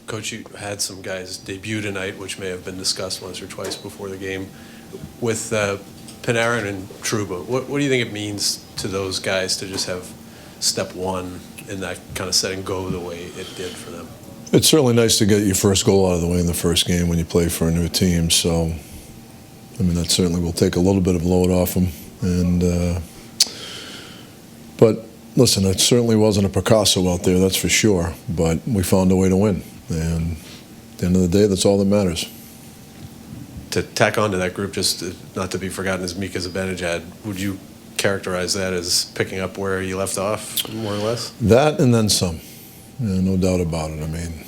Coach, you had some guys debut tonight, which may have been discussed once or twice before the game, with Panarin and Trouba. What do you think it means to those guys to just have step one in that kind of setting go the way it did for them? It's certainly nice to get your first goal out of the way in the first game when you play for a new team. So, I mean, that certainly will take a little bit of load off them. But listen, it certainly wasn't a Picasso out there, that's for sure. But we found a way to win. And at the end of the day, that's all that matters. To tack on to that group, just not to be forgotten, is Mika Zibanejad. Would you characterize that as picking up where you left off, more or less? That and then some. Yeah, no doubt about it. I mean,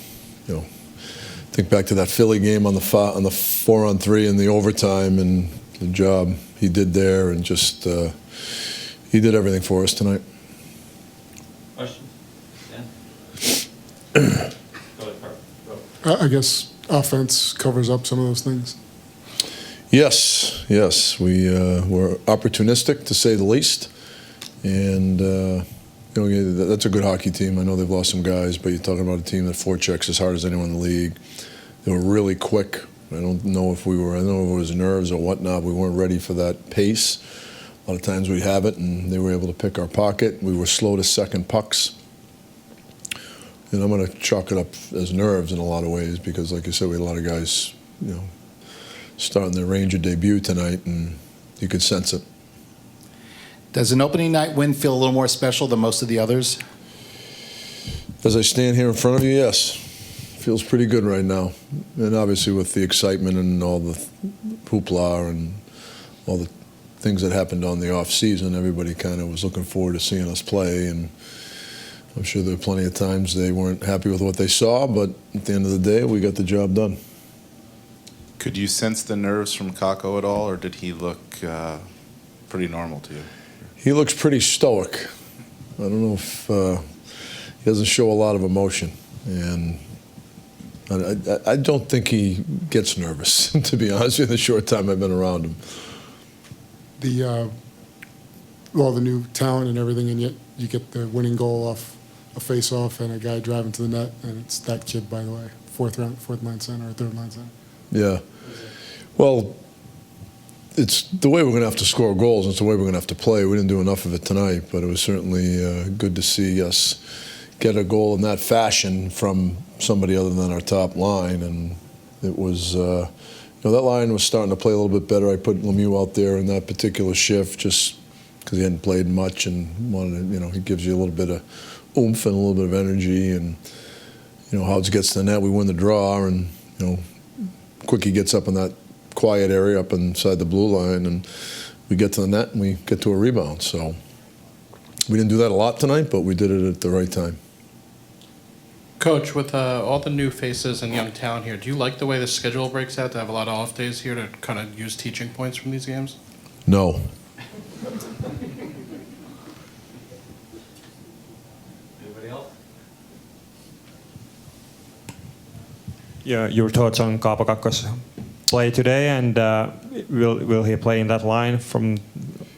think back to that Philly game on the 4-on-3 in the overtime and the job he did there, and just he did everything for us tonight. Question? Dan? I guess offense covers up some of those things. Yes. We were opportunistic, to say the least. And, that's a good hockey team. I know they've lost some guys, but you're talking about a team that forechecks as hard as anyone in the league. They were really quick. I don't know if it was nerves or whatnot. We weren't ready for that pace. A lot of times we'd have it, and they were able to pick our pocket. We were slow to second pucks. And I'm going to chalk it up as nerves in a lot of ways because, like I said, we had a lot of guys, starting their Ranger debut tonight, and you could sense it. Does an opening night win feel a little more special than most of the others? As I stand here in front of you, yes. Feels pretty good right now. And obviously with the excitement and all the hoopla and all the things that happened on the off season, everybody kind of was looking forward to seeing us play. And I'm sure there were plenty of times they weren't happy with what they saw, but at the end of the day, we got the job done. Could you sense the nerves from Kakko at all, or did he look pretty normal to you? He looks pretty stoic. I don't know if he doesn't show a lot of emotion, and I don't think he gets nervous, to be honest with you, the short time I've been around him. All the new talent and everything, and yet you get the winning goal off a face-off and a guy driving to the net, and it's that kid, by the way, fourth line center or third line center. Yeah. Well, it's the way we're going to have to score goals. It's the way we're going to have to play. We didn't do enough of it tonight, but it was certainly good to see us get a goal in that fashion from somebody other than our top line. And it was, that line was starting to play a little bit better. I put Lemieux out there in that particular shift just because he hadn't played much and wanted to, he gives you a little bit of oomph and a little bit of energy. And, Houts gets to the net, we win the draw, and, Quickie gets up in that quiet area up inside the blue line, and we get to the net and we get to a rebound. So we didn't do that a lot tonight, but we did it at the right time. Coach, with all the new faces and young talent here, do you like the way the schedule breaks out to have a lot of off days here to kind of use teaching points from these games? No. Anybody else? Yeah, your thoughts on Kaapo Kakko's play today, and will he play in that line from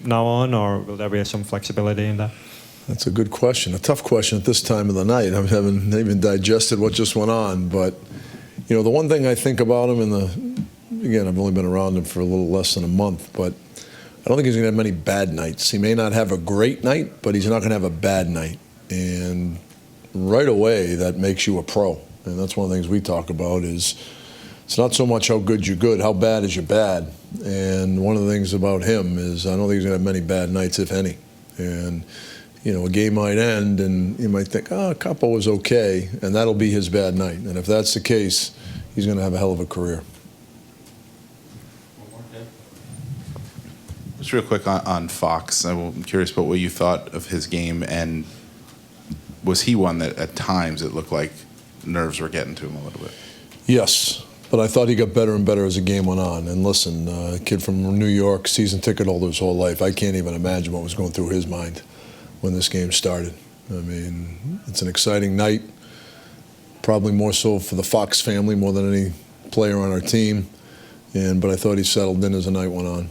now on, or will there be some flexibility in that? That's a good question. A tough question at this time of the night. I haven't even digested what just went on, but the one thing I think about him, again, I've only been around him for a little less than a month, but I don't think he's going to have many bad nights. He may not have a great night, but he's not going to have a bad night. And right away, that makes you a pro. And that's one of the things we talk about is it's not so much how good you're good, how bad is you bad. And one of the things about him is I don't think he's going to have many bad nights, if any. And, a game might end and you might think, Kaapo was okay, and that'll be his bad night. And if that's the case, he's going to have a hell of a career. Just real quick on Fox, I'm curious about what you thought of his game, and was he one that at times it looked like nerves were getting to him a little bit? Yes, but I thought he got better and better as the game went on. And listen, a kid from New York, season ticket holder his whole life, I can't even imagine what was going through his mind when this game started. I mean, it's an exciting night, probably more so for the Fox family more than any player on our team. But I thought he settled in as the night went on.